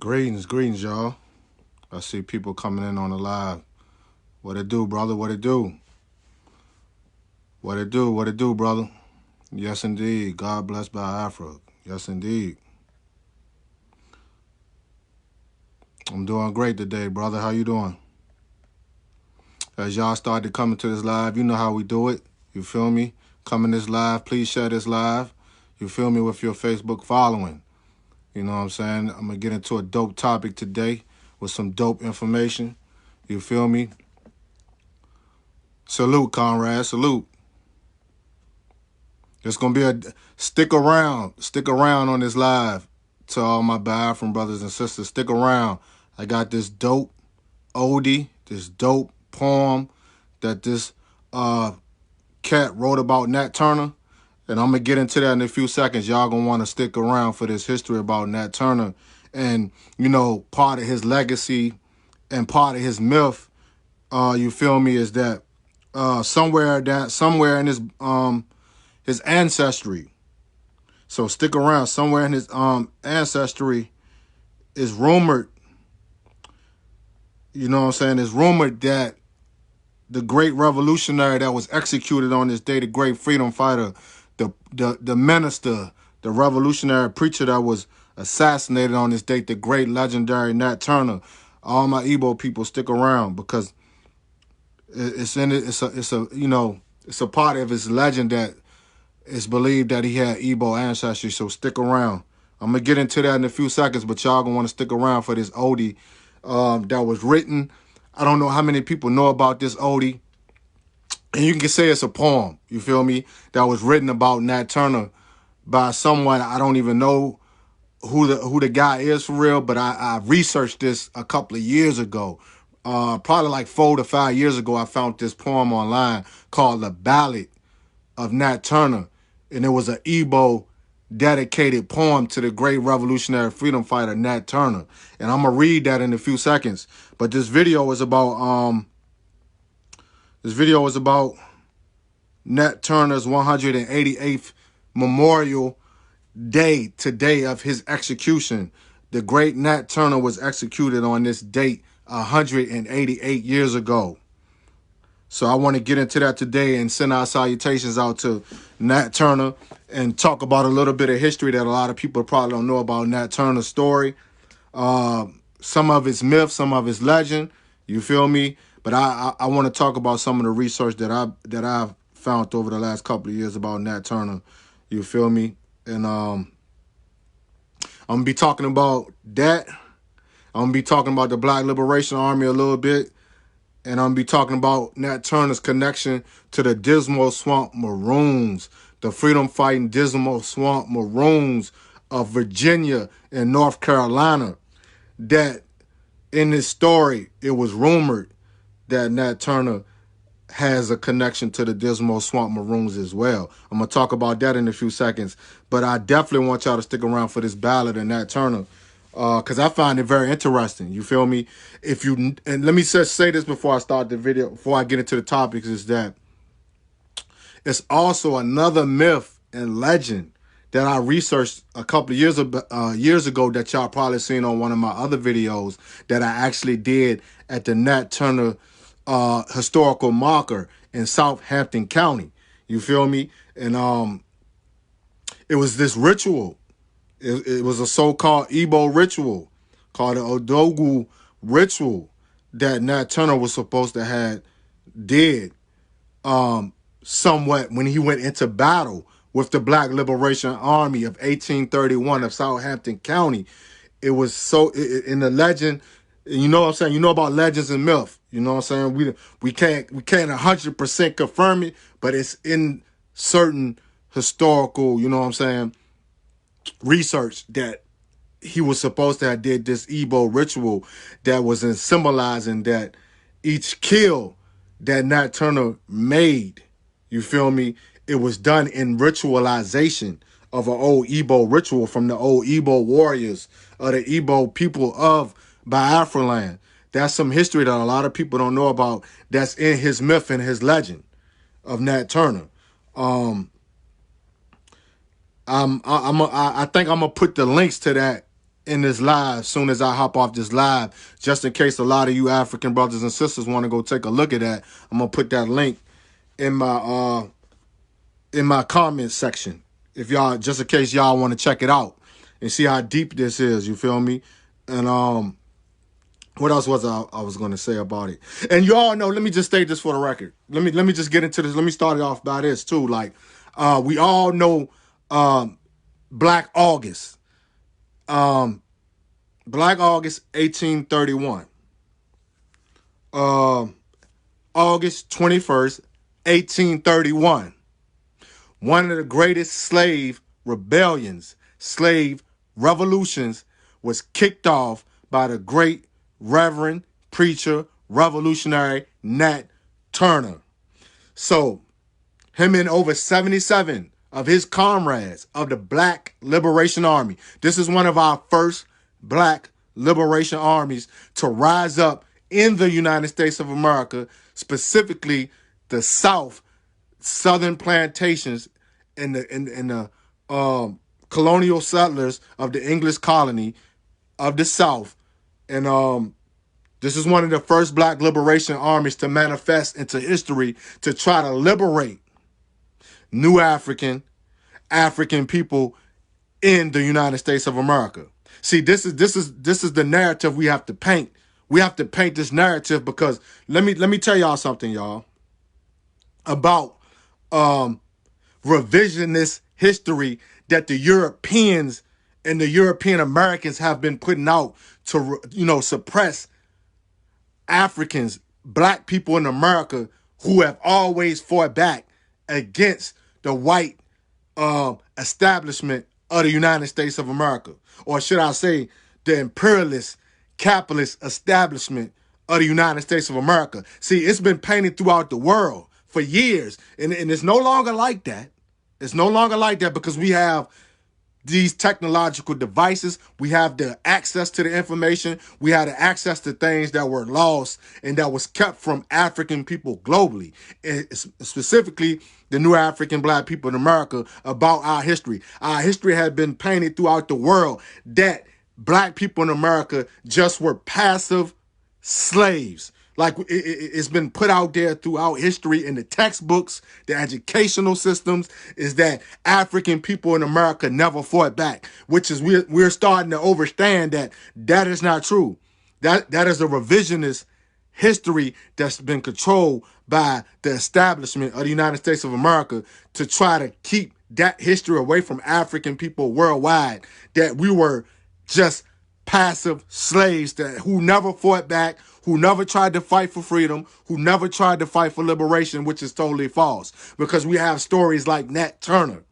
Greetings, y'all. I see people coming in on the live. What it do, brother? What it do? What it do? What it do, brother? Yes, indeed. God bless Biafra. Yes, indeed. I'm doing great today, brother. How you doing? As y'all start to come into this live, you know how we do it. You feel me? Come in this live. Please share this live. You feel me? With your Facebook following. You know what I'm saying? I'm going to get into a dope topic today with some dope information. You feel me? Salute, comrade. Salute. It's going to be a stick around on this live to all my Biafran brothers and sisters. Stick around. I got this dope Ode, this dope poem that this cat wrote about Nat Turner. And I'm going to get into that in a few seconds. Y'all going to want to stick around for this history about Nat Turner. And, you know, part of his legacy and part of his myth, you feel me, is that somewhere in his ancestry. So stick around. Somewhere in his ancestry is rumored, you know what I'm saying, it's rumored that the great revolutionary that was executed on this day, the great freedom fighter, the minister, the revolutionary preacher that was assassinated on this date, the great legendary Nat Turner. All my Igbo people, stick around because it's a part of his legend that it's believed that he had Igbo ancestry, so stick around. I'm going to get into that in a few seconds, but y'all going to want to stick around for this Ode that was written. I don't know how many people know about this Ode, and you can say it's a poem, you feel me, that was written about Nat Turner by someone. I don't even know who the guy is for real, but I researched this a couple of years ago. Probably like 4 to 5 years ago, I found this poem online called The Ballad of Nat Turner. And it was an Igbo dedicated poem to the great revolutionary freedom fighter Nat Turner. And I'm gonna read that in a few seconds. But this video is about Nat Turner's 188th memorial day today of his execution. The great Nat Turner was executed on this date 188 years ago. So I want to get into that today and send our salutations out to Nat Turner and talk about a little bit of history that a lot of people probably don't know about Nat Turner's story. Some of his myth, some of his legend, you feel me? But I want to talk about some of the research that I've found over the last couple of years about Nat Turner, you feel me? And I'm going to be talking about that. I'm going to be talking about the Black Liberation Army a little bit. And I'm going to be talking about Nat Turner's connection to the Dismal Swamp Maroons, the freedom-fighting Dismal Swamp Maroons of Virginia and North Carolina. That in this story, it was rumored that Nat Turner has a connection to the Dismal Swamp Maroons as well. I'm going to talk about that in a few seconds. But I definitely want y'all to stick around for this ballad of Nat Turner. Because I find it very interesting. You feel me? And let me just say this before I start the video, before I get into the topics, is that it's also another myth and legend that I researched a couple of years ago that y'all probably seen on one of my other videos that I actually did at the Nat Turner historical marker in Southampton County. You feel me? And it was this ritual. It was a so-called Igbo ritual called the Odogu ritual that Nat Turner was supposed to have did somewhat when he went into battle with the Black Liberation Army of 1831 of Southampton County. It was so in the legend, you know what I'm saying? You know about legends and myth. You know what I'm saying? We can't 100% confirm it, but it's in certain historical, you know what I'm saying, research that he was supposed to have did this Igbo ritual that was in symbolizing that each kill that Nat Turner made, you feel me, it was done in ritualization of an old Igbo ritual from the old Igbo warriors of the Igbo people of Biafra land. That's some history that a lot of people don't know about that's in his myth and his legend of Nat Turner. I think I'm gonna put the links to that in this live soon as I hop off this live, just in case a lot of you African brothers and sisters want to go take a look at that. I'm gonna put that link in my comment section. If y'all, just in case y'all want to check it out and see how deep this is, you feel me? And what else was I was gonna say about it? And you all know, let me just state this for the record. Let me just get into this. Let me start it off by this too. Like, we all know Black August. Black August 1831. August 21st, 1831. One of the greatest slave rebellions, slave revolutions was kicked off by the great Reverend preacher revolutionary Nat Turner. So him and over 77 of his comrades of the Black Liberation Army. This is one of our first Black Liberation Armies to rise up in the United States of America, specifically the southern plantations in the colonial settlers of the English colony of the South. And this is one of the first Black liberation armies to manifest into history to try to liberate new African people in the United States of America. See, this is the narrative we have to paint. We have to paint this narrative because let me tell y'all something, y'all, about revisionist history that the Europeans and the European Americans have been putting out to, suppress Africans, Black people in America who have always fought back against the white establishment of the United States of America, or should I say the imperialist capitalist establishment of the United States of America. See, it's been painted throughout the world for years, and it's no longer like that. It's no longer like that because we have these technological devices. We have the access to the information. We have the access to things that were lost and that was kept from African people globally, and specifically the new African Black people in America, about our history. Our history had been painted throughout the world that Black people in America just were passive slaves. Like it's been put out there throughout history in the textbooks, the educational systems, is that African people in America never fought back, which is we're starting to understand that is not true. That is a revisionist history that's been controlled by the establishment of the United States of America to try to keep that history away from African people worldwide, that we were just passive slaves who never fought back, who never tried to fight for freedom, who never tried to fight for liberation, which is totally false. Because we have stories like Nat Turner.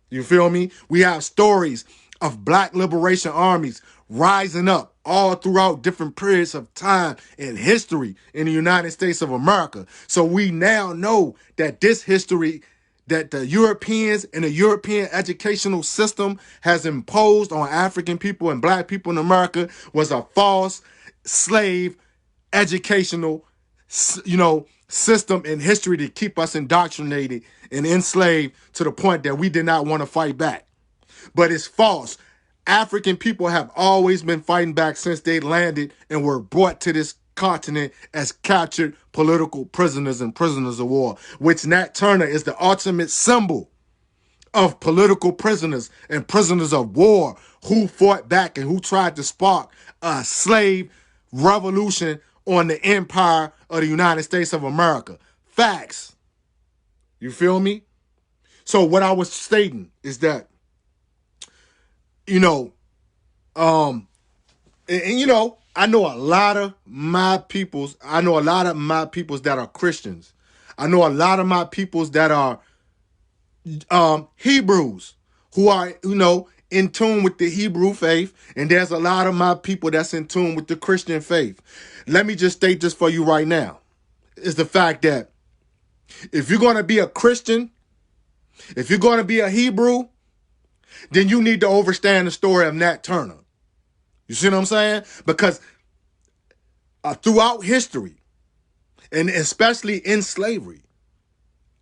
You feel me? We have stories of Black liberation armies rising up all throughout different periods of time in history in the United States of America. So we now know that this history that the Europeans and the European educational system has imposed on African people and Black people in America was a false slave educational, system in history to keep us indoctrinated and enslaved to the point that we did not want to fight back. But it's false. African people have always been fighting back since they landed and were brought to this continent as captured political prisoners and prisoners of war, which Nat Turner is the ultimate symbol of political prisoners and prisoners of war who fought back and who tried to spark a slave revolution on the empire of the United States of America. Facts. You feel me? So what I was stating is that, I know a lot of my peoples. I know a lot of my peoples that are Christians. I know a lot of my peoples that are Hebrews who are, in tune with the Hebrew faith. And there's a lot of my people that's in tune with the Christian faith. Let me just state this for you right now. Is the fact that if you're going to be a Christian, if you're going to be a Hebrew, then you need to understand the story of Nat Turner. You see what I'm saying? Because throughout history, and especially in slavery,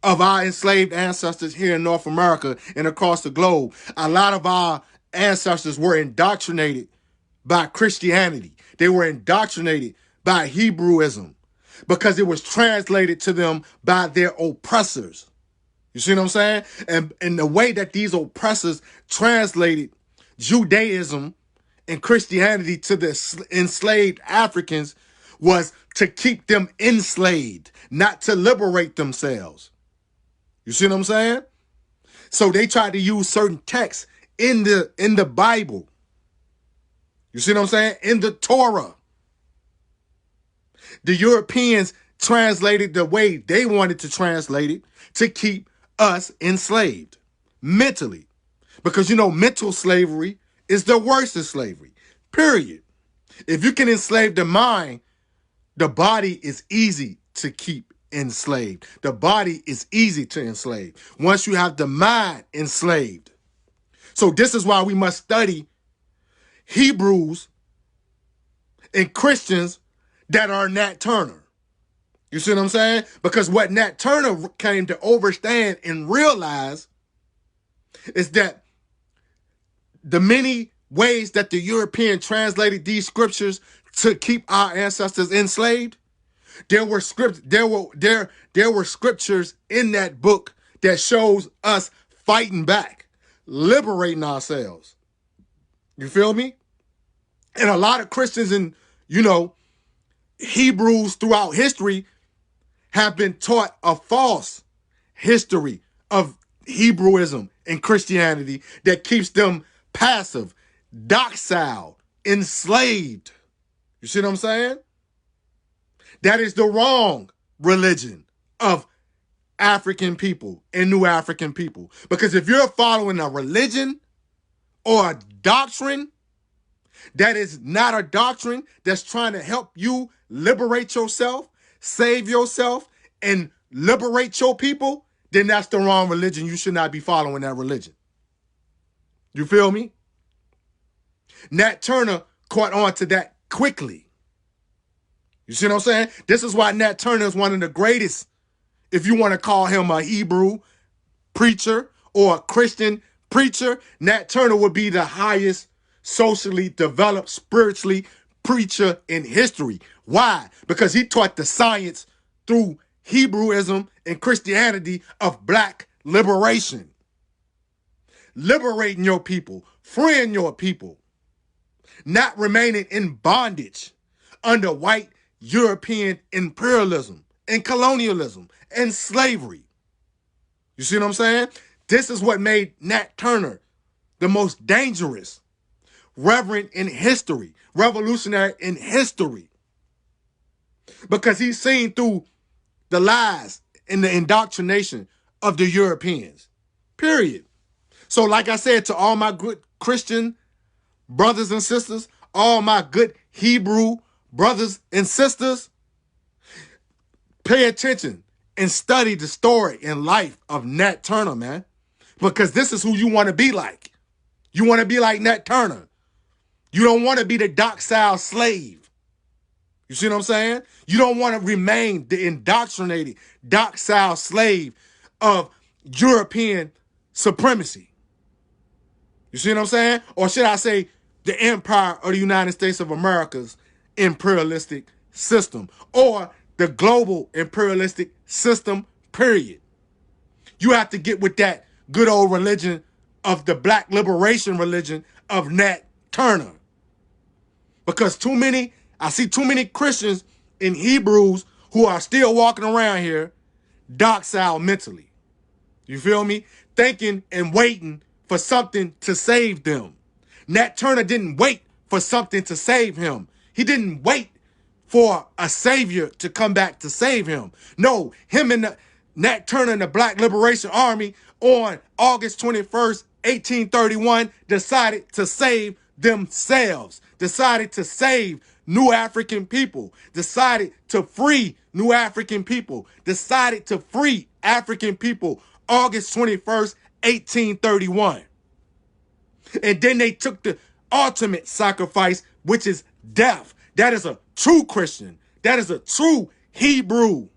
of our enslaved ancestors here in North America and across the globe, a lot of our ancestors were indoctrinated by Christianity. They were indoctrinated by Hebrewism because it was translated to them by their oppressors. You see what I'm saying? And the way that these oppressors translated Judaism and Christianity to the enslaved Africans was to keep them enslaved, not to liberate themselves. You see what I'm saying? So they tried to use certain texts in the Bible. You see what I'm saying? In the Torah. The Europeans translated the way they wanted to translate it to keep us enslaved mentally. Because mental slavery is the worst of slavery. Period. If you can enslave the mind, the body is easy to keep enslaved. The body is easy to enslave once you have the mind enslaved. So this is why we must study Hebrews and Christians that are Nat Turner. You see what I'm saying? Because what Nat Turner came to understand and realize is that the many ways that the European translated these scriptures to keep our ancestors enslaved, there were scriptures in that book that shows us fighting back, liberating ourselves. You feel me? And a lot of Christians and, Hebrews throughout history have been taught a false history of Hebrewism and Christianity that keeps them passive, docile, enslaved. You see what I'm saying? That is the wrong religion of African people and New African people. Because if you're following a religion or a doctrine that is not a doctrine that's trying to help you liberate yourself, save yourself, and liberate your people, then that's the wrong religion. You should not be following that religion. You feel me? Nat Turner caught on to that quickly. You see what I'm saying? This is why Nat Turner is one of the greatest, if you want to call him a Hebrew preacher or a Christian preacher. Nat Turner would be the highest socially developed, spiritually preacher in history. Why? Because he taught the science through Hebrewism and Christianity of black liberation. Liberating your people, freeing your people, not remaining in bondage under white European imperialism and colonialism and slavery. You see what I'm saying? This is what made Nat Turner the most dangerous reverend in history, revolutionary in history. Because he's seen through the lies and the indoctrination of the Europeans. Period. So like I said, to all my good Christian brothers and sisters, all my good Hebrew brothers and sisters, pay attention and study the story and life of Nat Turner, man. Because this is who you want to be like. You want to be like Nat Turner. You don't want to be the docile slave. You see what I'm saying? You don't want to remain the indoctrinated, docile slave of European supremacy. You see what I'm saying? Or should I say the empire of the United States of America's imperialistic system, or the global imperialistic system, period. You have to get with that good old religion of the black liberation religion of Nat Turner. Because I see too many Christians in Hebrews who are still walking around here docile mentally. You feel me? Thinking and waiting for something to save them. Nat Turner didn't wait for something to save him. He didn't wait for a savior to come back to save him. No, him and Nat Turner and the Black Liberation Army on August 21st, 1831, decided to save themselves, decided to save New African people, decided to free New African people, decided to free African people August 21st, 1831. And then they took the ultimate sacrifice, which is death. That is a true Christian. That is a true Hebrew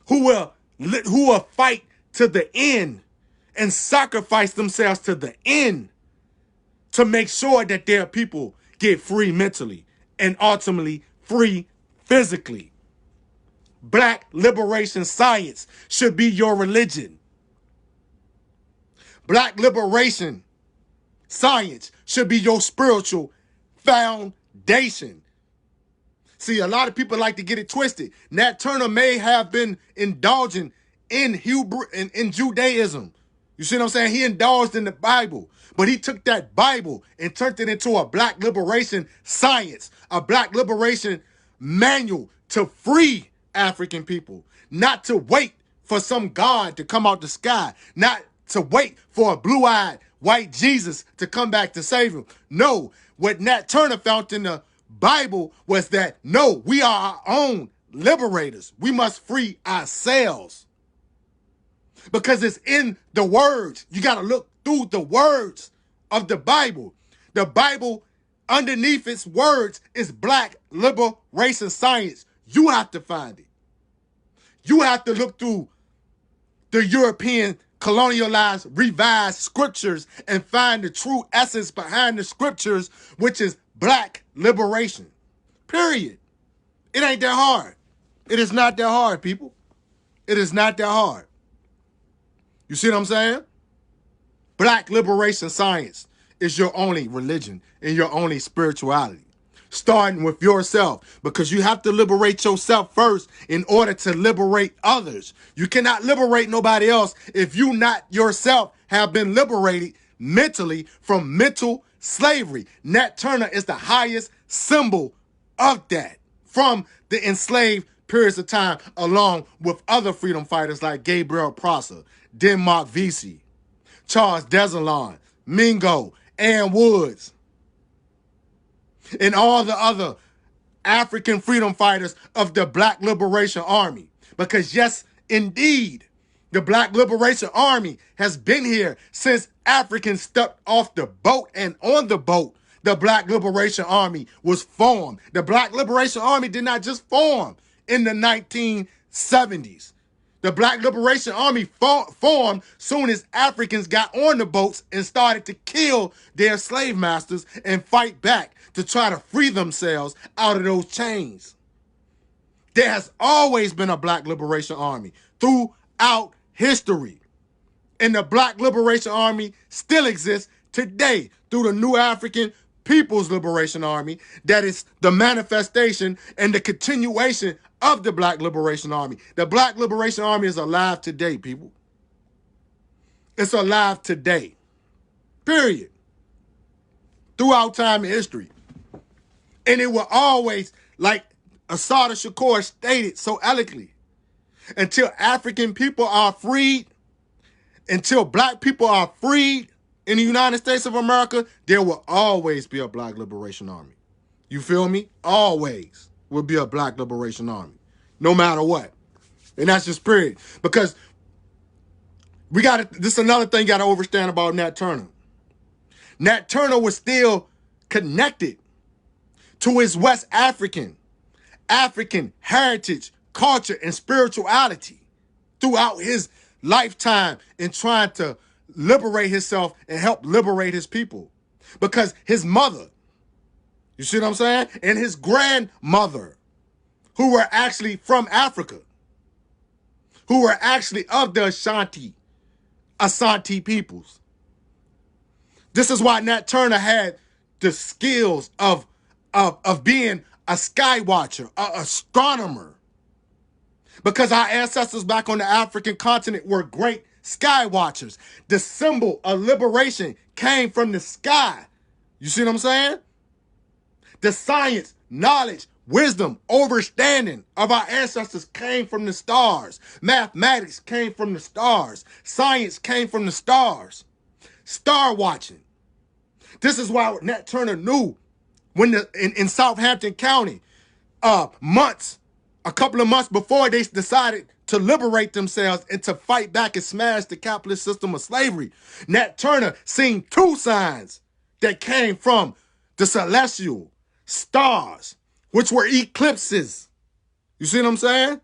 who will fight to the end and sacrifice themselves to the end to make sure that their people get free mentally and ultimately free physically. Black liberation science should be your religion. Black liberation science should be your spiritual foundation. See, a lot of people like to get it twisted. Nat Turner may have been indulging in Judaism. You see what I'm saying? He indulged in the Bible, but he took that Bible and turned it into a black liberation science, a black liberation manual to free African people, not to wait for some God to come out the sky, not to wait for a blue-eyed white Jesus to come back to save him. No, what Nat Turner found in the Bible was that, no, we are our own liberators. We must free ourselves. Because it's in the words. You got to look through the words of the Bible. The Bible, underneath its words, is black liberation science. You have to find it. You have to look through the European colonialized, revised scriptures and find the true essence behind the scriptures, which is black liberation. Period. It ain't that hard. It is not that hard, people. It is not that hard. You see what I'm saying? Black liberation science is your only religion and your only spirituality. Starting with yourself, because you have to liberate yourself first in order to liberate others. You cannot liberate nobody else if you not yourself have been liberated mentally from mental slavery. Nat Turner is the highest symbol of that from the enslaved periods of time, along with other freedom fighters like Gabriel Prosser, Denmark Vesey, Charles Desalon, Mingo, Ann Woods, and all the other African freedom fighters of the Black Liberation Army. Because yes, indeed, the Black Liberation Army has been here since Africans stepped off the boat, and on the boat, the Black Liberation Army was formed. The Black Liberation Army did not just form in the 1970s. The Black Liberation Army formed soon as Africans got on the boats and started to kill their slave masters and fight back to try to free themselves out of those chains. There has always been a Black Liberation Army throughout history. And the Black Liberation Army still exists today through the New African People's Liberation Army, that is the manifestation and the continuation of the Black Liberation Army. The Black Liberation Army is alive today, people. It's alive today. Period. Throughout time and history. And it will always, like Assata Shakur stated so eloquently, until African people are freed, until black people are freed in the United States of America, there will always be a Black Liberation Army. You feel me? Always will be a Black Liberation Army, no matter what. And that's just period. Because this is another thing you got to understand about Nat Turner. Nat Turner was still connected to his West African heritage, culture, and spirituality throughout his lifetime in trying to liberate himself and help liberate his people. Because his mother, you see what I'm saying? And his grandmother, who were actually from Africa, who were actually of the Asante peoples. This is why Nat Turner had the skills of being a sky watcher, an astronomer. Because our ancestors back on the African continent were great sky watchers. The symbol of liberation came from the sky. You see what I'm saying? The science, knowledge, wisdom, understanding of our ancestors came from the stars. Mathematics came from the stars. Science came from the stars. Star watching. This is why Nat Turner knew when in Southampton County, a couple of months before they decided to liberate themselves and to fight back and smash the capitalist system of slavery, Nat Turner seen two signs that came from the celestial stars, which were eclipses. You see what I'm saying?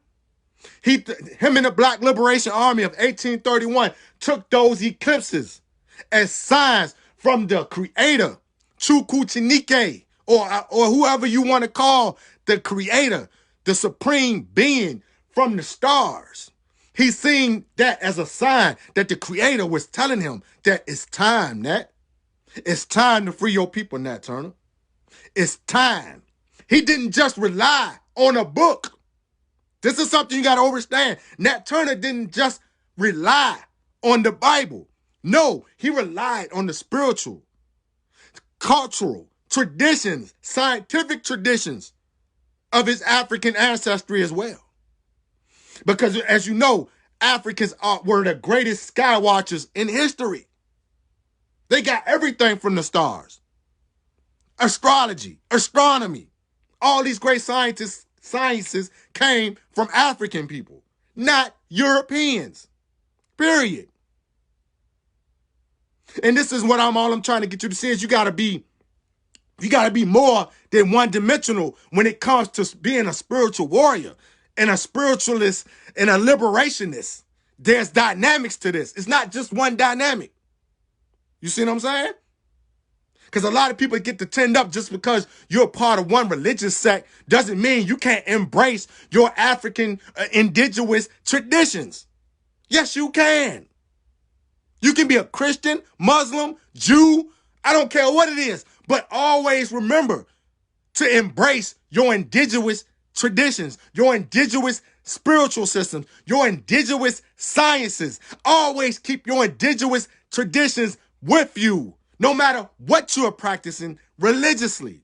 Him and the Black Liberation Army of 1831 took those eclipses as signs from the creator, Chukwuchinike, or whoever you want to call the creator, the supreme being from the stars. He's seeing that as a sign that the creator was telling him that it's time, Nat. It's time to free your people, Nat Turner. It's time. He didn't just rely on a book. This is something you got to understand. Nat Turner didn't just rely on the Bible. No, he relied on the spiritual, cultural traditions, scientific traditions of his African ancestry as well. Because as you know, Africans were the greatest sky watchers in history. They got everything from the stars. Astrology, astronomy, all these great sciences came from African people, not Europeans, period. And this is what I'm trying to get you to see is you gotta be more than one-dimensional when it comes to being a spiritual warrior and a spiritualist and a liberationist. There's dynamics to this. It's not just one dynamic. You see what I'm saying? Because a lot of people get to tend up just because you're a part of one religious sect doesn't mean you can't embrace your African indigenous traditions. Yes, you can. You can be a Christian, Muslim, Jew, I don't care what it is, but always remember to embrace your indigenous traditions, your indigenous spiritual systems, your indigenous sciences. Always keep your indigenous traditions with you, no matter what you are practicing religiously.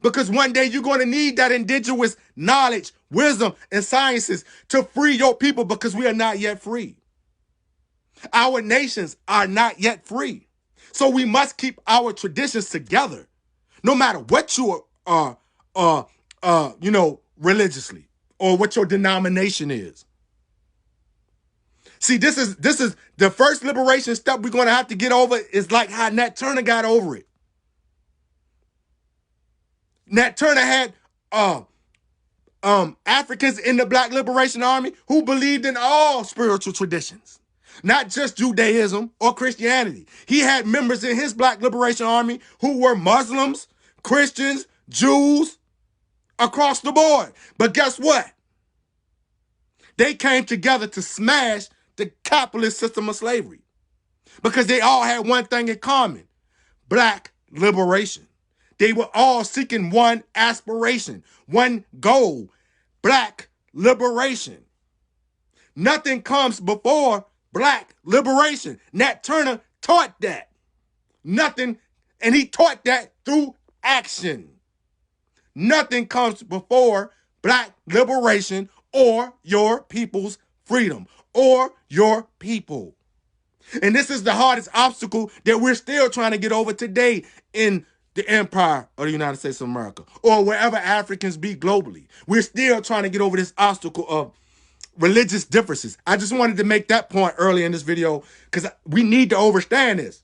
Because one day you're going to need that indigenous knowledge, wisdom, and sciences to free your people because we are not yet free. Our nations are not yet free. So we must keep our traditions together, no matter what you are, religiously or what your denomination is. See, this is the first liberation step we're going to have to get over is like how Nat Turner got over it. Nat Turner had Africans in the Black Liberation Army who believed in all spiritual traditions, not just Judaism or Christianity. He had members in his Black Liberation Army who were Muslims, Christians, Jews, across the board. But guess what? They came together to smash the capitalist system of slavery because they all had one thing in common: Black liberation. They were all seeking one aspiration, one goal: Black liberation. Nothing comes before Black liberation. Nat Turner taught that. Nothing, and he taught that through action. Nothing comes before Black liberation or your people's freedom or your people. And this is the hardest obstacle that we're still trying to get over today in the empire of the United States of America or wherever Africans be globally. We're still trying to get over this obstacle of religious differences. I just wanted to make that point early in this video because we need to understand this.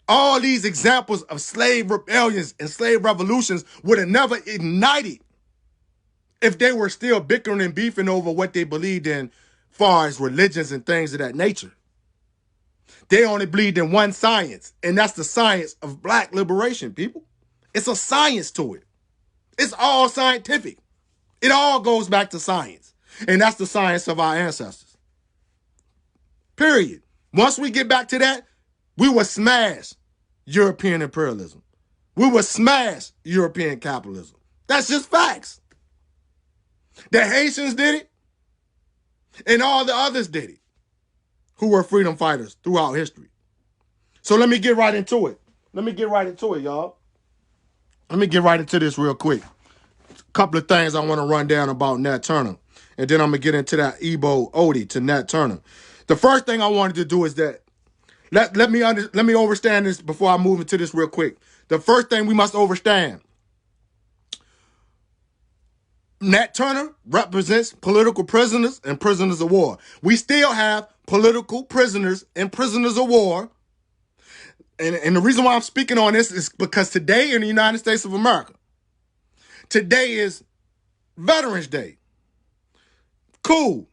All these examples of slave rebellions and slave revolutions would have never ignited if they were still bickering and beefing over what they believed in far as religions and things of that nature. They only believed in one science, and that's the science of Black liberation, people. It's a science to it. It's all scientific. It all goes back to science, and that's the science of our ancestors. Period. Once we get back to that, we will smash European imperialism. We will smash European capitalism. That's just facts. The Haitians did it, and all the others did it who were freedom fighters throughout history. So let me get right into it. Y'all. Let me get right into this real quick. A couple of things I want to run down about Nat Turner, and then I'm going to get into that Igbo Ode to Nat Turner. The first thing I wanted to do is that let me understand this before I move into this real quick. The first thing we must understand: Nat Turner represents political prisoners and prisoners of war. We still have political prisoners and prisoners of war. And the reason why I'm speaking on this is because today in the United States of America, today is Veterans Day. Cool.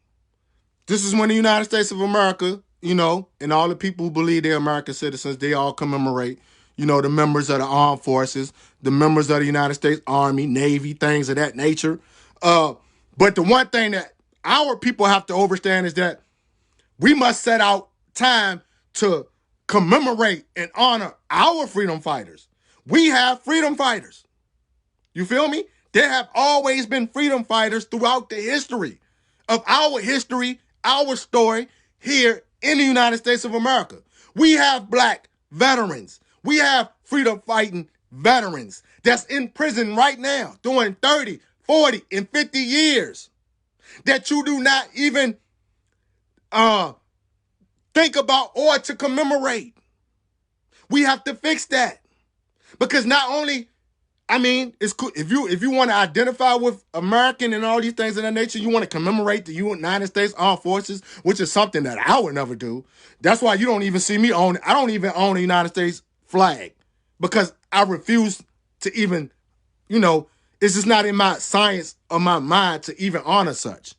This is when the United States of America and all the people who believe they're American citizens, they all commemorate, the members of the armed forces, the members of the United States Army, Navy, things of that nature. But the one thing that our people have to understand is that we must set out time to commemorate and honor our freedom fighters. We have freedom fighters. You feel me? There have always been freedom fighters throughout the history of our story here in the United States of America. We have black veterans. We have freedom fighting veterans that's in prison right now doing 30, 40, and 50 years that you do not even think about or to commemorate. We have to fix that. Because not only, it's cool. If you want to identify with American and all these things of that nature, you want to commemorate the United States Armed Forces, which is something that I would never do. That's why you don't even see me I don't even own a United States flag because I refuse to even, it's just not in my science or my mind to even honor such.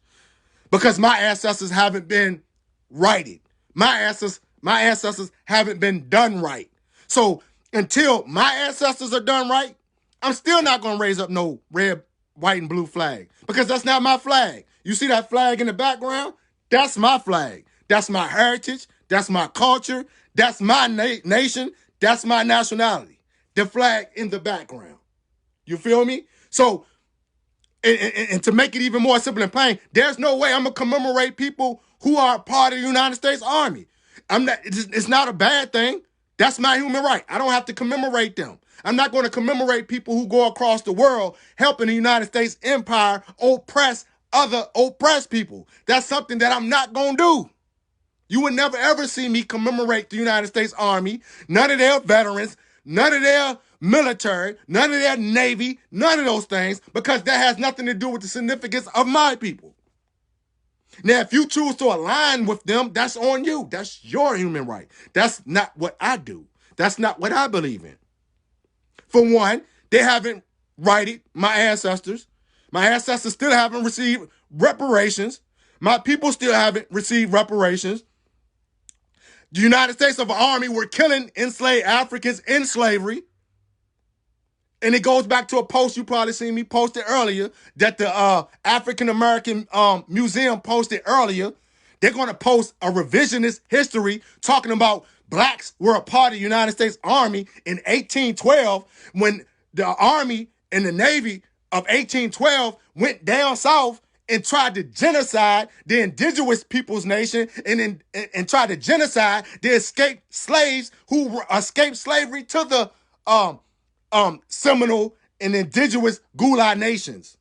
Because my ancestors haven't been righted. My ancestors haven't been done right. So until my ancestors are done right, I'm still not going to raise up no red, white, and blue flag because that's not my flag. You see that flag in the background? That's my flag. That's my heritage. That's my culture. That's my nation. That's my nationality. The flag in the background. You feel me? So, and to make it even more simple and plain, there's no way I'm going to commemorate people who are part of the United States Army. It's not a bad thing. That's my human right. I don't have to commemorate them. I'm not going to commemorate people who go across the world helping the United States empire oppress other oppressed people. That's something that I'm not going to do. You would never ever see me commemorate the United States Army, none of their veterans, none of their military, none of their Navy, none of those things, because that has nothing to do with the significance of my people. Now, if you choose to align with them, that's on you. That's your human right. That's not what I do. That's not what I believe in. For one, they haven't righted my ancestors. My ancestors still haven't received reparations. My people still haven't received reparations. The United States of Army were killing enslaved Africans in slavery. And it goes back to a post you probably seen me posted earlier that the African American Museum posted earlier. They're going to post a revisionist history talking about blacks were a part of the United States Army in 1812 when the Army and the Navy of 1812 went down south and tried to genocide the indigenous people's nation and tried to genocide the escaped slaves who escaped slavery to the Seminole and indigenous Gulag nations.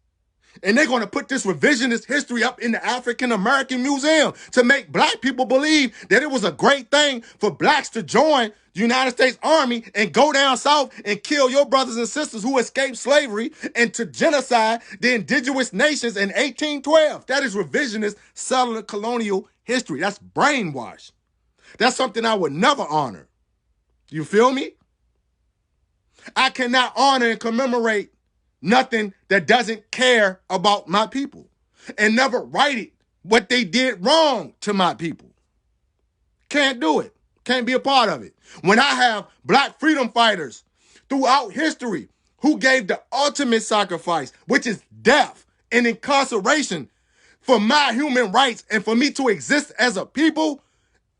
And they're going to put this revisionist history up in the African American Museum to make black people believe that it was a great thing for blacks to join the United States Army and go down south and kill your brothers and sisters who escaped slavery and to genocide the indigenous nations in 1812. That is revisionist settler colonial history. That's brainwash. That's something I would never honor. You feel me? I cannot honor and commemorate nothing that doesn't care about my people and never righted what they did wrong to my people. Can't do it. Can't be a part of it. When I have black freedom fighters throughout history who gave the ultimate sacrifice, which is death and incarceration for my human rights and for me to exist as a people,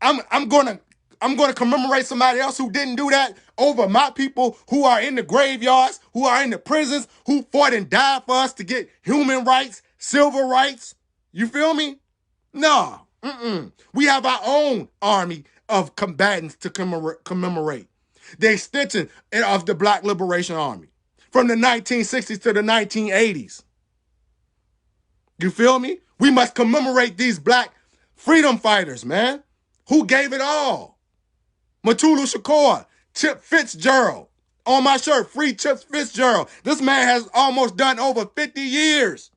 I'm going to commemorate somebody else who didn't do that over my people who are in the graveyards, who are in the prisons, who fought and died for us to get human rights, civil rights. You feel me? No. We have our own army of combatants to commemorate. The extension of the Black Liberation Army from the 1960s to the 1980s. You feel me? We must commemorate these black freedom fighters, man, who gave it all. Matulu Shakur, Chip Fitzgerald. On my shirt, free Chip Fitzgerald. This man has almost done over 50 years.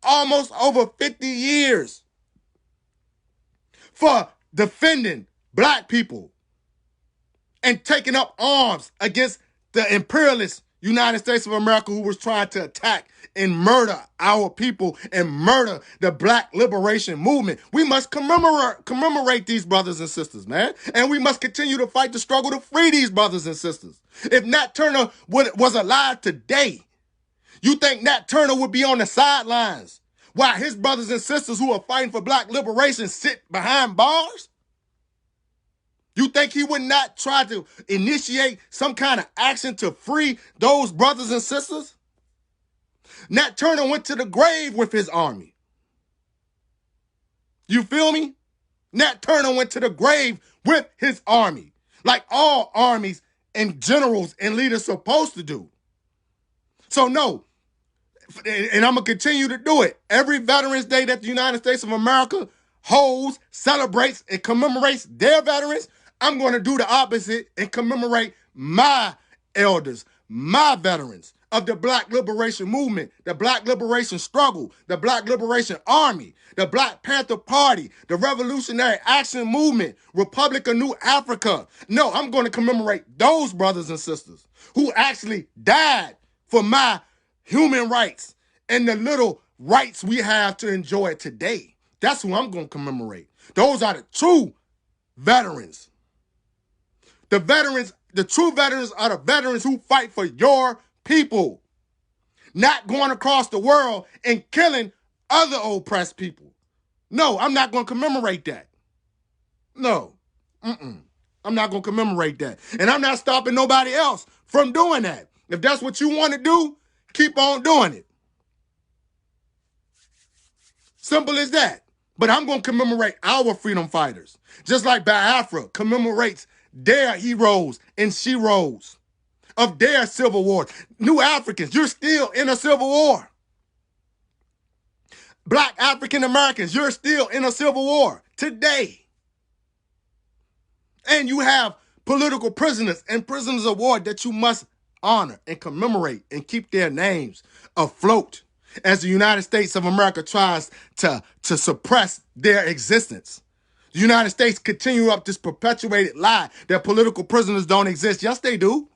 Almost over 50 years for defending black people and taking up arms against the imperialist United States of America who was trying to attack and murder our people and murder the Black liberation movement. We must commemorate these brothers and sisters, man. And we must continue to fight the struggle to free these brothers and sisters. If Nat Turner was alive today, you think Nat Turner would be on the sidelines while his brothers and sisters who are fighting for Black liberation sit behind bars? You think he would not try to initiate some kind of action to free those brothers and sisters? Nat Turner went to the grave with his army. You feel me? Nat Turner went to the grave with his army, like all armies and generals and leaders supposed to do. So no, and I'm going to continue to do it. Every Veterans Day that the United States of America holds, celebrates, and commemorates their veterans, I'm going to do the opposite and commemorate my elders, my veterans of the Black liberation movement, the Black liberation struggle, the Black liberation army, the Black Panther Party, the Revolutionary Action Movement, Republic of New Africa. No, I'm going to commemorate those brothers and sisters who actually died for my human rights and the little rights we have to enjoy today. That's who I'm going to commemorate. Those are the true veterans. The veterans, the true veterans are the veterans who fight for your people, not going across the world and killing other oppressed people. No, I'm not going to commemorate that. No, I'm not going to commemorate that. And I'm not stopping nobody else from doing that. If that's what you want to do, keep on doing it. Simple as that. But I'm going to commemorate our freedom fighters. Just like Biafra commemorates their heroes and sheroes of their civil war. New Africans, you're still in a civil war. Black African Americans, you're still in a civil war today. And you have political prisoners and prisoners of war that you must honor and commemorate and keep their names afloat as the United States of America tries to suppress their existence. The United States continue up this perpetuated lie that political prisoners don't exist. Yes, they do.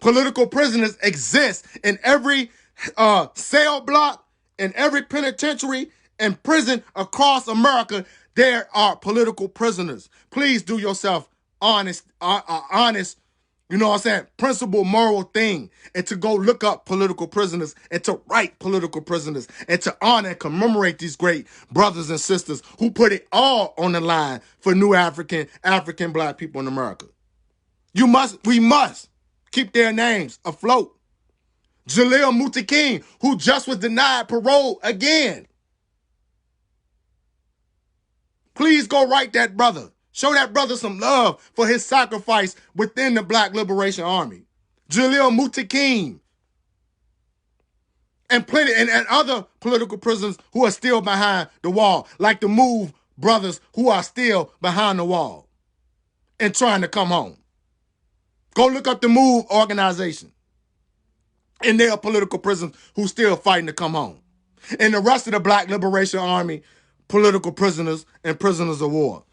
Political prisoners exist in every cell block, in every penitentiary and prison across America. There are political prisoners. Please do yourself honest, you know what I'm saying, principle, moral thing, and to go look up political prisoners and to write political prisoners and to honor and commemorate these great brothers and sisters who put it all on the line for new African Black people in America. We must keep their names afloat. Jalil Muttaqin, who just was denied parole again. Please go write that brother. Show that brother some love for his sacrifice within the Black Liberation Army. Jalil Muttaqin. And plenty and other political prisoners who are still behind the wall, like the MOVE brothers who are still behind the wall and trying to come home. Go look up the MOVE organization. And there are political prisoners who still fighting to come home. And the rest of the Black Liberation Army, political prisoners and prisoners of war.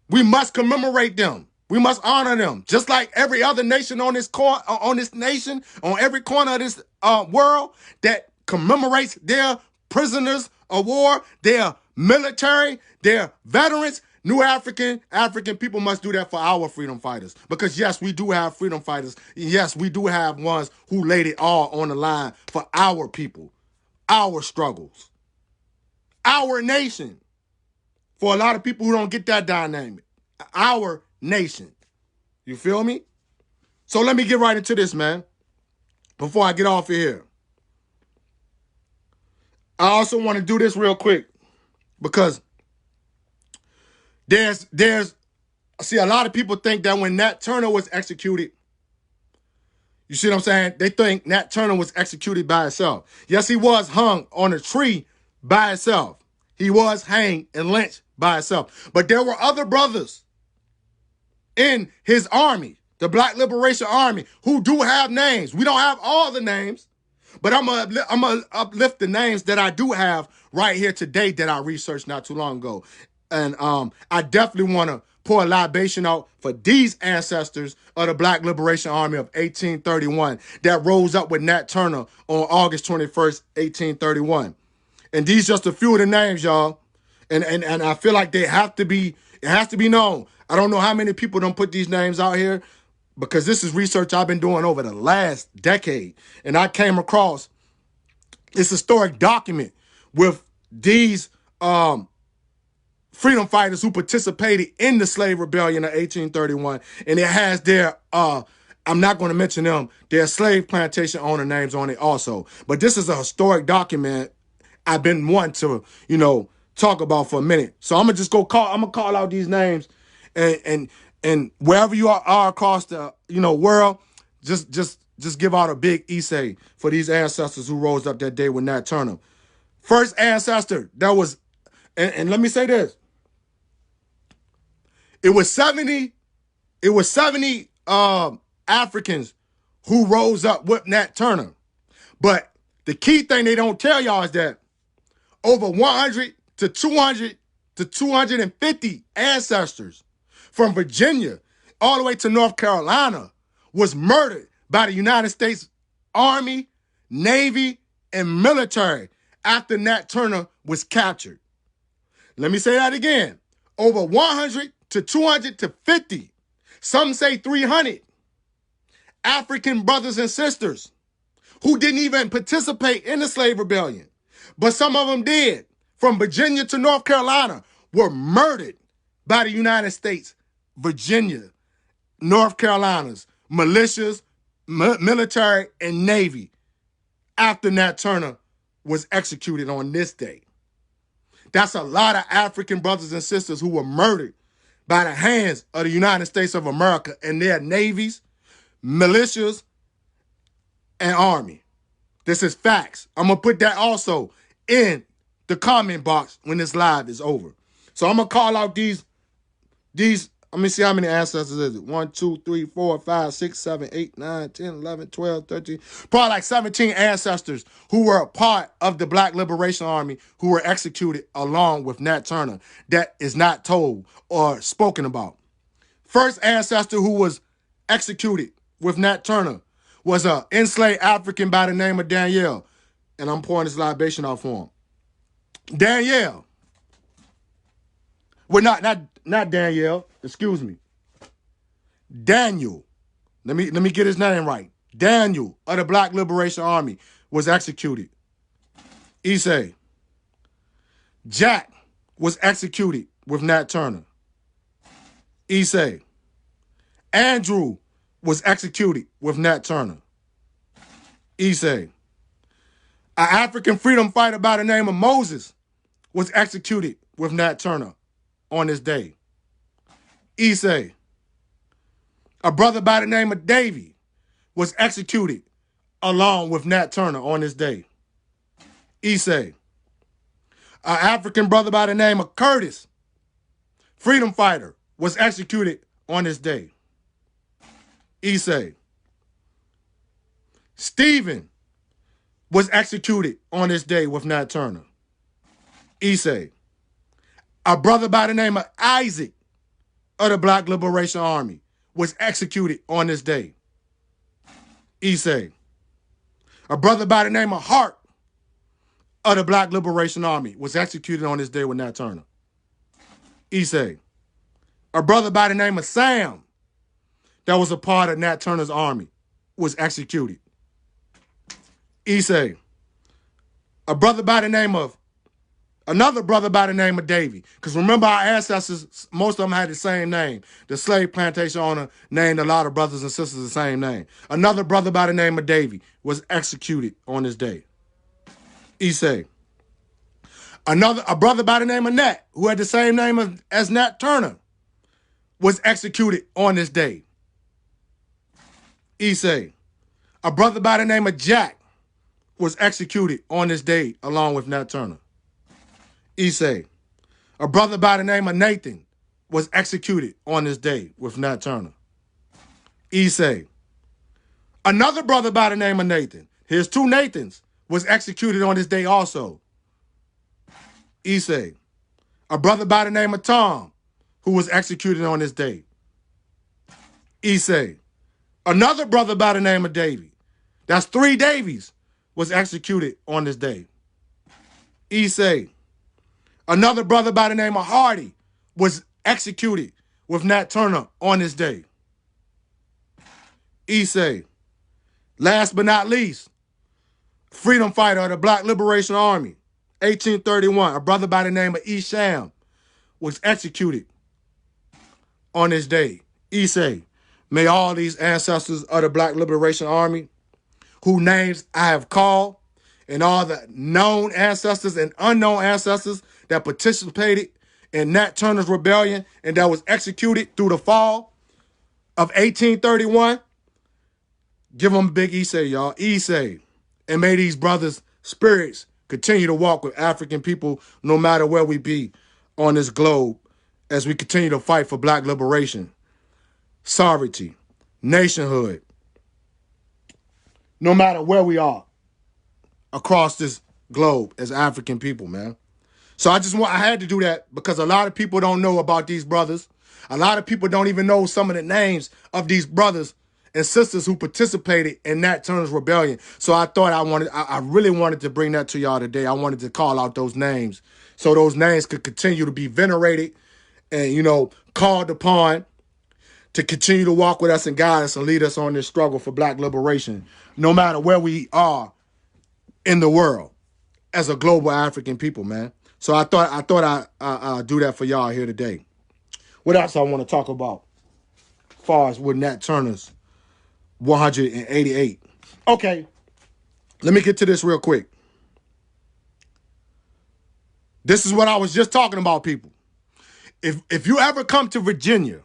We must commemorate them. We must honor them. Just like every other nation on this nation, on every corner of this world that commemorates their prisoners of war, their military, their veterans. New African people must do that for our freedom fighters. Because yes, we do have freedom fighters. Yes, we do have ones who laid it all on the line for our people, our struggles, our nation. For a lot of people who don't get that dynamic, our nation. You feel me? So let me get right into this, man, before I get off of here. I also want to do this real quick because see, a lot of people think that when Nat Turner was executed, you see what I'm saying? They think Nat Turner was executed by himself. Yes, he was hung on a tree by himself. He was hanged and lynched by himself. But there were other brothers in his army, the Black Liberation Army, who do have names. We don't have all the names, but I'm gonna uplift the names that I do have right here today that I researched not too long ago. And I definitely want to pour a libation out for these ancestors of the Black Liberation Army of 1831 that rose up with Nat Turner on August 21st, 1831. And these just a few of the names, y'all. And I feel like it has to be known. I don't know how many people don't put these names out here, because this is research I've been doing over the last decade. And I came across this historic document with these freedom fighters who participated in the slave rebellion of 1831. And it has their, I'm not going to mention them, their slave plantation owner names on it also. But this is a historic document I've been wanting to, talk about for a minute. So I'm gonna call out these names, and wherever you are across the world, just give out a big Issei for these ancestors who rose up that day with Nat Turner. First ancestor that was, and let me say this, it was 70 Africans who rose up with Nat Turner. But the key thing they don't tell y'all is that over 100 to 200 to 250 ancestors from Virginia all the way to North Carolina was murdered by the United States Army, Navy, and military after Nat Turner was captured. Let me say that again. Over 100 to 200 to 50, some say 300 African brothers and sisters who didn't even participate in the slave rebellion, but some of them did, from Virginia to North Carolina, were murdered by the United States, Virginia, North Carolina's militias, military, and Navy after Nat Turner was executed on this day. That's a lot of African brothers and sisters who were murdered by the hands of the United States of America and their navies, militias, and army. This is facts. I'm going to put that also in the comment box when this live is over. So I'm going to call out these, let me see how many ancestors is it. 1, 2, 3, 4, 5, 6, 7, 8, 9, 10, 11, 12, 13. Probably like 17 ancestors who were a part of the Black Liberation Army who were executed along with Nat Turner that is not told or spoken about. First ancestor who was executed with Nat Turner was an enslaved African by the name of Danielle. And I'm pouring this libation out for him. Danielle. Well, not Danielle. Excuse me. Daniel. Let me get his name right. Daniel of the Black Liberation Army was executed. Issei. Jack was executed with Nat Turner. Issei. Andrew was executed with Nat Turner. Issei. An African freedom fighter by the name of Moses was executed with Nat Turner on this day. Issei. A brother by the name of Davy was executed along with Nat Turner on this day. Issei. An African brother by the name of Curtis, freedom fighter, was executed on this day. Issei. Stephen was executed on this day with Nat Turner. Issei. A brother by the name of Isaac of the Black Liberation Army was executed on this day. Issei. A brother by the name of Hart of the Black Liberation Army was executed on this day with Nat Turner. Issei. A brother by the name of Sam that was a part of Nat Turner's army was executed. Issei. Another brother by the name of Davy. Because remember, our ancestors, most of them had the same name. The slave plantation owner named a lot of brothers and sisters the same name. Another brother by the name of Davy was executed on this day. Issei. A brother by the name of Nat, who had the same name as Nat Turner, was executed on this day. Issei. A brother by the name of Jack was executed on this day along with Nat Turner. Issei. A brother by the name of Nathan was executed on this day with Nat Turner. Issei. Another brother by the name of Nathan, here's two Nathans, was executed on this day also. Issei. A brother by the name of Tom who was executed on this day. Issei. Another brother by the name of Davy. That's 3 Davies was executed on this day. Issei. Another brother by the name of Hardy was executed with Nat Turner on this day. Issei. Last but not least, freedom fighter of the Black Liberation Army, 1831, a brother by the name of Isham was executed on this day. Issei. May all these ancestors of the Black Liberation Army, whose names I have called, and all the known ancestors and unknown ancestors that participated in Nat Turner's rebellion and that was executed through the fall of 1831, give them big Issei, y'all. Issei. And may these brothers' spirits continue to walk with African people no matter where we be on this globe as we continue to fight for Black liberation, sovereignty, nationhood, no matter where we are across this globe as African people, man. So I had to do that because a lot of people don't know about these brothers. A lot of people don't even know some of the names of these brothers and sisters who participated in Nat Turner's rebellion. So I thought I really wanted to bring that to y'all today. I wanted to call out those names so those names could continue to be venerated and, called upon to continue to walk with us and guide us and lead us on this struggle for Black liberation, no matter where we are in the world as a global African people, man. So I thought I'd do that for y'all here today. What else I want to talk about as far as with Nat Turner's 188? Okay, let me get to this real quick. This is what I was just talking about, people. If you ever come to Virginia,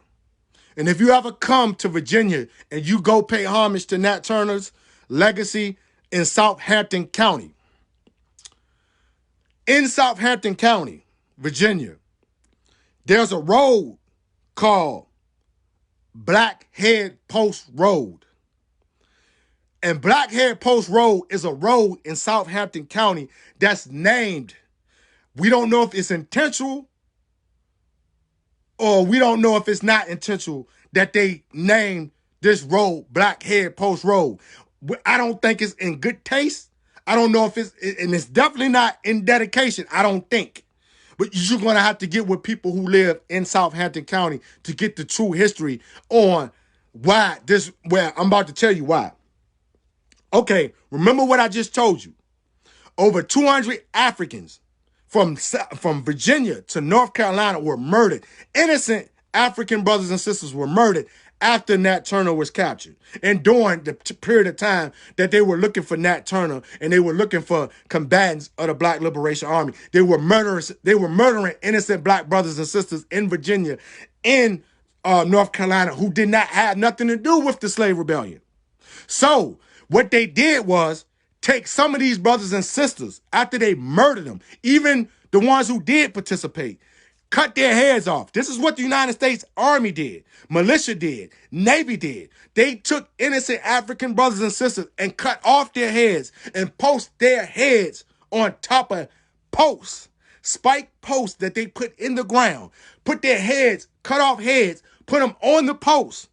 and if you ever come to Virginia and you go pay homage to Nat Turner's legacy in Southampton County, Virginia, there's a road called BlackHead Post Road. And BlackHead Post Road is a road in Southampton County that's named. We don't know if it's intentional or we don't know if it's not intentional that they named this road BlackHead Post Road. I don't think it's in good taste. I don't know if it's definitely not in dedication, I don't think. But you're going to have to get with people who live in Southampton County to get the true history on why I'm about to tell you why. Okay, remember what I just told you. Over 200 Africans from Virginia to North Carolina were murdered. Innocent African brothers and sisters were murdered after Nat Turner was captured. And during the period of time that they were looking for Nat Turner and they were looking for combatants of the Black Liberation Army, they were murdering innocent Black brothers and sisters in Virginia, in North Carolina, who did not have nothing to do with the slave rebellion. So what they did was take some of these brothers and sisters after they murdered them, even the ones who did participate, cut their heads off. This is what the United States Army did, militia did, Navy did. They took innocent African brothers and sisters and cut off their heads and post their heads on top of posts, spike posts that they put in the ground, put their heads, cut off heads, put them on the post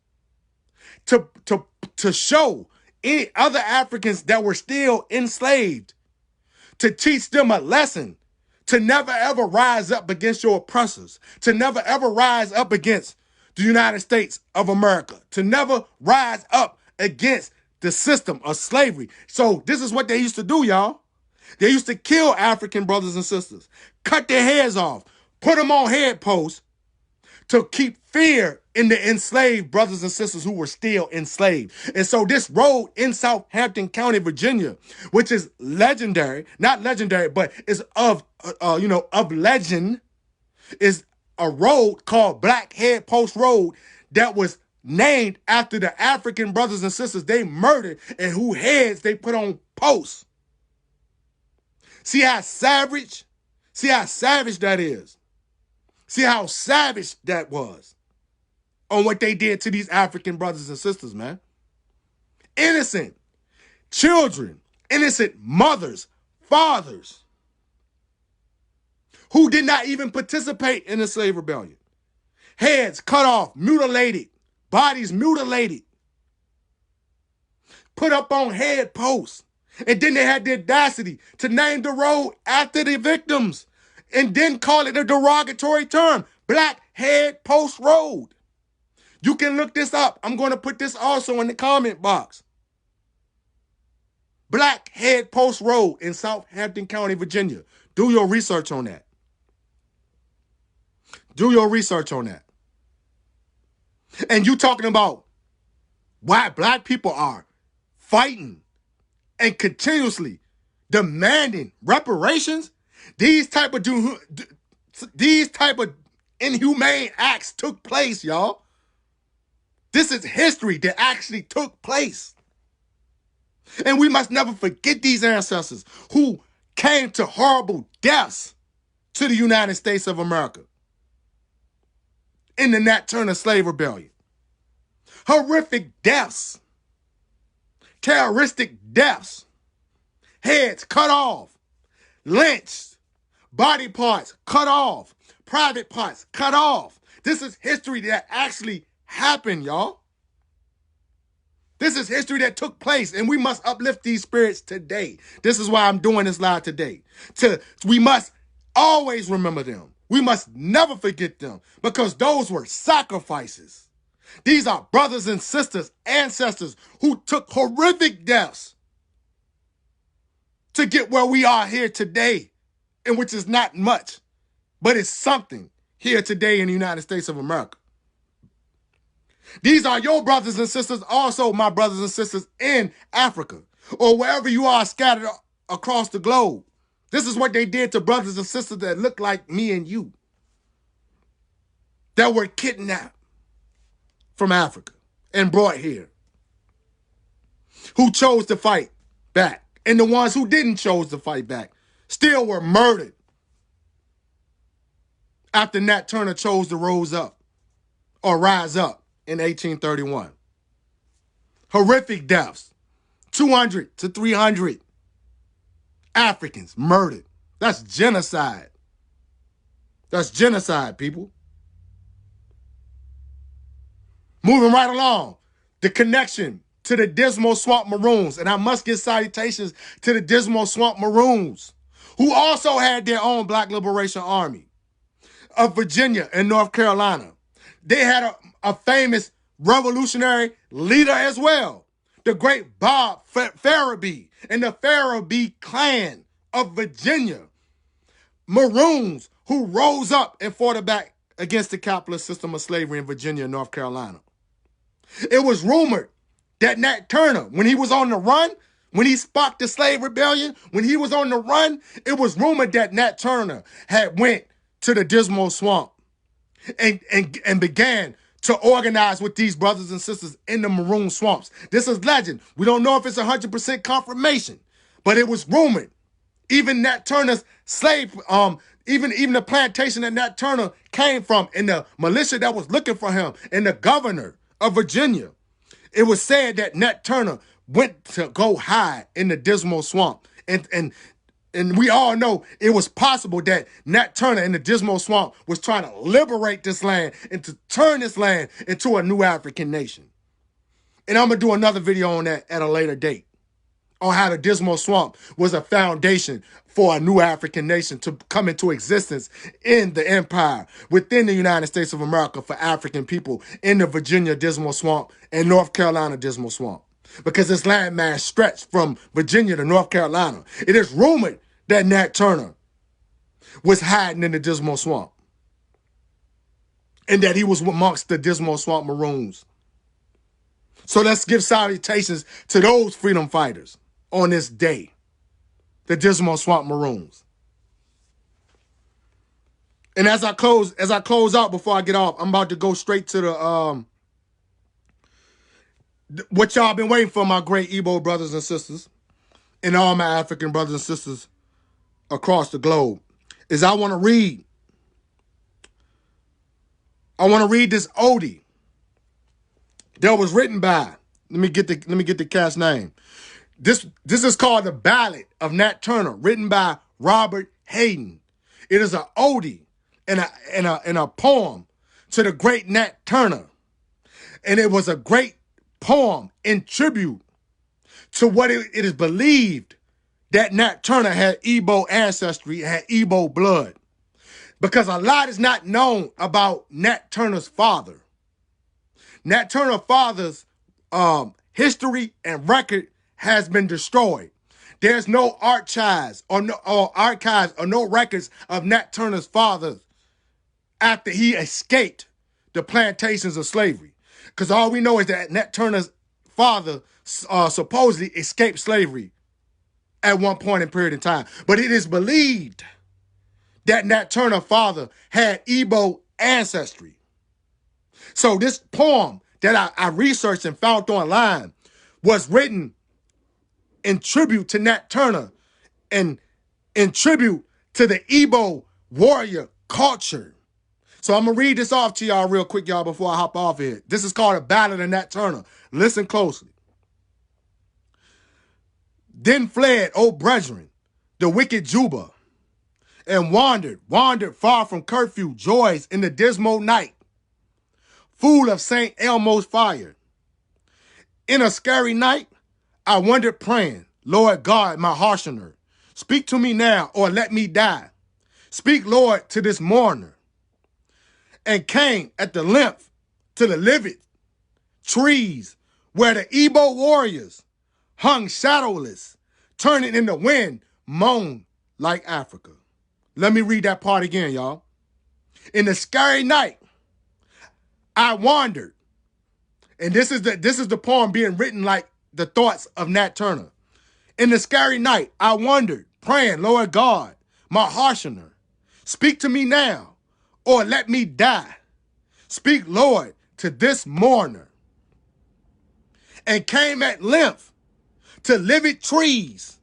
to show any other Africans that were still enslaved, to teach them a lesson, to never ever rise up against your oppressors, to never ever rise up against the United States of America, to never rise up against the system of slavery. So this is what they used to do, y'all. They used to kill African brothers and sisters, cut their heads off, put them on head posts to keep fear in the enslaved brothers and sisters who were still enslaved. And so this road in Southampton County, Virginia, which is legendary, not legendary, but is of legend, is a road called BlackHead Post Road that was named after the African brothers and sisters they murdered and whose heads they put on posts. See how savage that is. See how savage that was on what they did to these African brothers and sisters, man. Innocent children, innocent mothers, fathers, who did not even participate in the slave rebellion. Heads cut off, mutilated, bodies mutilated, put up on head posts. And then they had the audacity to name the road after the victims and then call it a derogatory term, BlackHead Post Road. You can look this up. I'm going to put this also in the comment box. BlackHead Post Road in Southampton County, Virginia. Do your research on that. Do your research on that. And you talking about why black people are fighting and continuously demanding reparations? These type of inhumane acts took place, y'all. This is history that actually took place. And we must never forget these ancestors who came to horrible deaths to the United States of America in the Nat Turner Slave Rebellion. Horrific deaths. Terroristic deaths. Heads cut off. Lynched. Body parts cut off. Private parts cut off. This is history that actually happened, y'all. This is history that took place, and we must uplift these spirits today. This is why I'm doing this live today. We must always remember them. We must never forget them, because those were sacrifices. These are brothers and sisters, ancestors who took horrific deaths to get where we are here today, and which is not much, but it's something here today in the United States of America. These are your brothers and sisters, also my brothers and sisters in Africa or wherever you are scattered across the globe. This is what they did to brothers and sisters that look like me and you, that were kidnapped from Africa and brought here, who chose to fight back. And the ones who didn't chose to fight back still were murdered after Nat Turner chose to rise up in 1831. Horrific deaths. 200 to 300 Africans murdered. That's genocide. That's genocide, people. Moving right along, the connection to the Dismal Swamp Maroons. And I must give salutations to the Dismal Swamp Maroons, who also had their own Black Liberation Army of Virginia and North Carolina. They had a famous revolutionary leader as well, the great Bob Farabee and the Farabee clan of Virginia. Maroons who rose up and fought back against the capitalist system of slavery in Virginia and North Carolina. It was rumored that Nat Turner, when he was on the run, when he sparked the slave rebellion, when he was on the run, it was rumored that Nat Turner had went to the Dismal Swamp and began to organize with these brothers and sisters in the Maroon swamps. This is legend. We don't know if it's 100% confirmation, but it was rumored. Even Nat Turner's slave, even the plantation that Nat Turner came from, and the militia that was looking for him, and the governor of Virginia, it was said that Nat Turner went to go hide in the Dismal Swamp. And we all know it was possible that Nat Turner in the Dismal Swamp was trying to liberate this land and to turn this land into a new African nation. And I'm going to do another video on that at a later date, on how the Dismal Swamp was a foundation for a new African nation to come into existence in the empire within the United States of America for African people in the Virginia Dismal Swamp and North Carolina Dismal Swamp. Because this landmass stretched from Virginia to North Carolina. It is rumored that Nat Turner was hiding in the Dismal Swamp and that he was amongst the Dismal Swamp Maroons. So let's give salutations to those freedom fighters on this day, the Dismal Swamp Maroons. And as I close out before I get off, I'm about to go straight to the what y'all been waiting for, my great Igbo brothers and sisters, and all my African brothers and sisters across the globe, is I want to read this Ode that was written by, let me get the cat's name. This is called the Ballad of Nat Turner, written by Robert Hayden. It is an ode and a poem to the great Nat Turner. And it was a great poem in tribute to what it is believed that Nat Turner had Igbo ancestry, had Igbo blood. Because a lot is not known about Nat Turner's father. Nat Turner's father's history and record has been destroyed. There's no archives or no records of Nat Turner's father after he escaped the plantations of slavery. Because all we know is that Nat Turner's father supposedly escaped slavery at one point in period in time. But it is believed that Nat Turner's father had Igbo ancestry. So this poem that I researched and found online was written in tribute to Nat Turner and in tribute to the Igbo warrior culture. So I'm going to read this off to y'all real quick, y'all, before I hop off here. This is called A Ballad of Nat Turner. Listen closely. Then fled, O brethren, the wicked Juba, and wandered far from curfew joys in the dismal night, full of St. Elmo's fire. In a scary night, I wandered praying, Lord God, my harshener, speak to me now or let me die. Speak, Lord, to this mourner. And came at the length to the livid trees where the Igbo warriors hung shadowless, turning in the wind, moan like Africa. Let me read that part again, y'all. In the scary night, I wandered. And this is the poem being written like the thoughts of Nat Turner. In the scary night, I wandered, praying, Lord God, my harshener, speak to me now, or let me die. Speak, Lord, to this mourner. And came at length to livid trees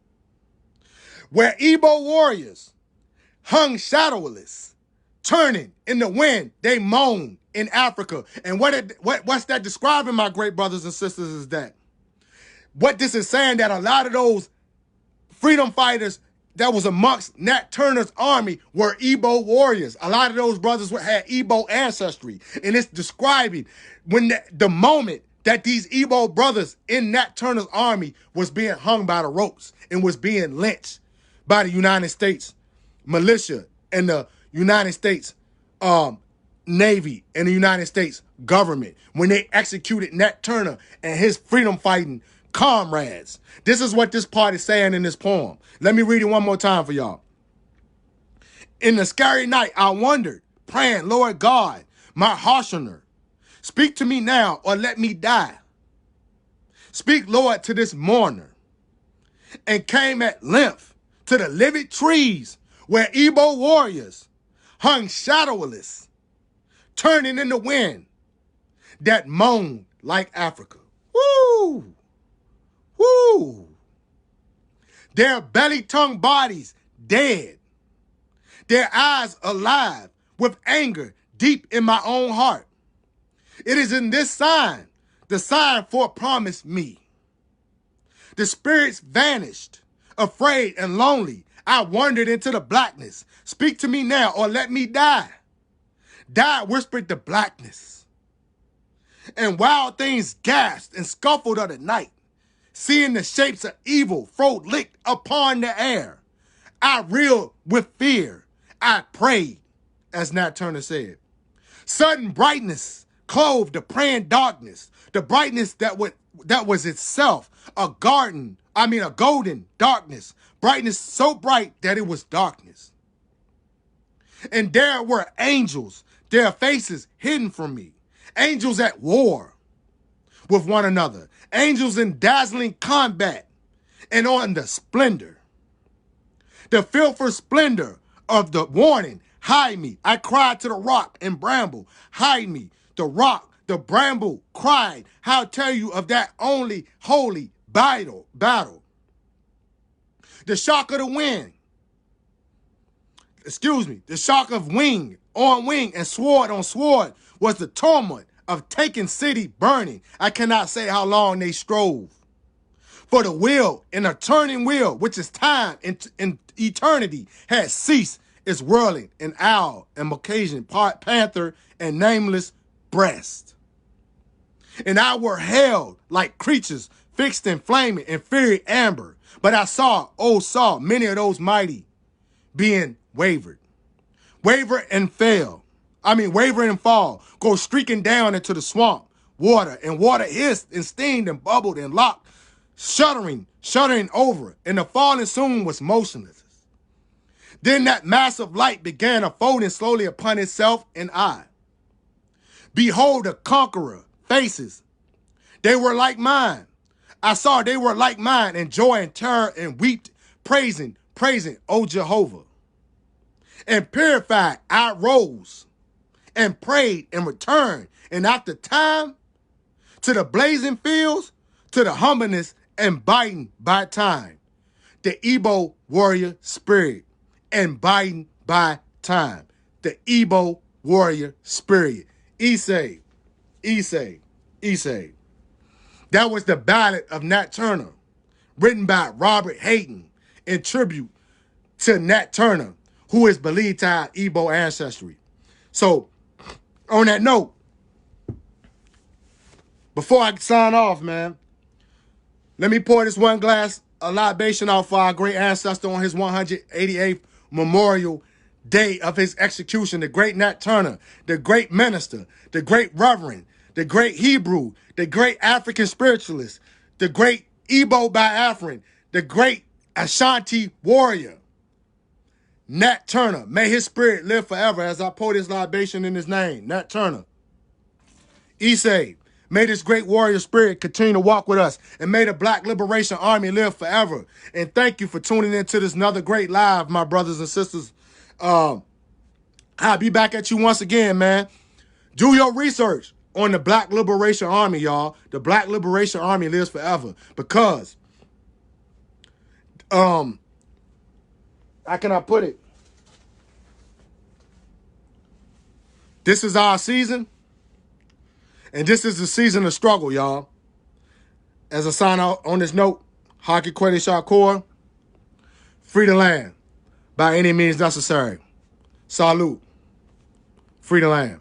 where Igbo warriors hung shadowless, turning in the wind, they moan in Africa. And what's that describing, my great brothers and sisters, is that what this is saying, that a lot of those freedom fighters that was amongst Nat Turner's army were Igbo warriors. A lot of those brothers had Igbo ancestry. And it's describing when the moment that these Igbo brothers in Nat Turner's army was being hung by the ropes and was being lynched by the United States militia and the United States Navy and the United States government, when they executed Nat Turner and his freedom fighting comrades. This is what this part is saying in this poem. Let me read it one more time for y'all. In the scary night, I wondered, praying, Lord God, my harshener, speak to me now or let me die. Speak, Lord, to this mourner. And came at length to the livid trees where Igbo warriors hung shadowless, turning in the wind that moaned like Africa. Woo! Woo! Their belly-tongue bodies dead, their eyes alive with anger deep in my own heart. It is in this sign, the sign for promise me. The spirits vanished, afraid and lonely. I wandered into the blackness. Speak to me now or let me die. Die, whispered the blackness. And wild things gasped and scuffled of the night, seeing the shapes of evil throat licked upon the air. I reeled with fear. I prayed, as Nat Turner said. Sudden brightness clove the praying darkness, the brightness that was itself a golden darkness, brightness so bright that it was darkness. And there were angels, their faces hidden from me, angels at war with one another, angels in dazzling combat and on the splendor. The fearful splendor of the warning, hide me. I cried to the rock and bramble, hide me. The rock, the bramble cried, how tell you of that only holy battle. The shock of the wind, the shock of wing on wing and sword on sword was the torment of taking city burning. I cannot say how long they strove. For the wheel in a turning wheel, which is time and eternity, had ceased is whirling, an owl, and Caucasian, panther, and nameless breast. And I were held like creatures fixed in flaming and fiery amber. But I saw many of those mighty being wavered and waver and fall, go streaking down into the swamp, water hissed and steamed and bubbled and locked, shuddering over, and the falling soon was motionless. Then that mass of light began unfolding slowly upon itself, and I, behold, the conqueror faces. They were like mine. I saw they were like mine in joy and terror and wept, praising, O Jehovah. And purified, I rose and prayed and returned. And after time, to the blazing fields, to the humbleness and biting by time. The Igbo warrior spirit and biting by time. The Igbo warrior spirit. Issei. That was the Ballad of Nat Turner, written by Robert Hayden in tribute to Nat Turner, who is believed to have Igbo ancestry. So, on that note, before I sign off, man, let me pour this one glass of libation out for our great ancestor on his 188th memorial day of his execution, the great Nat Turner, the great minister, the great reverend, the great Hebrew, the great African spiritualist, the great Igbo Biafran, the great Ashanti warrior, Nat Turner. May his spirit live forever as I pour this libation in his name, Nat Turner. Issei. May this great warrior spirit continue to walk with us, and may the Black Liberation Army live forever. And thank you for tuning in to this another great live, my brothers and sisters. I'll be back at you once again, man. Do your research on the Black Liberation Army, y'all. The Black Liberation Army lives forever because, how can I put it? This is our season. And this is the season of struggle, y'all. As I sign out on this note, Haki Kweli Shakur, free the land by any means necessary. Salute. Free the land.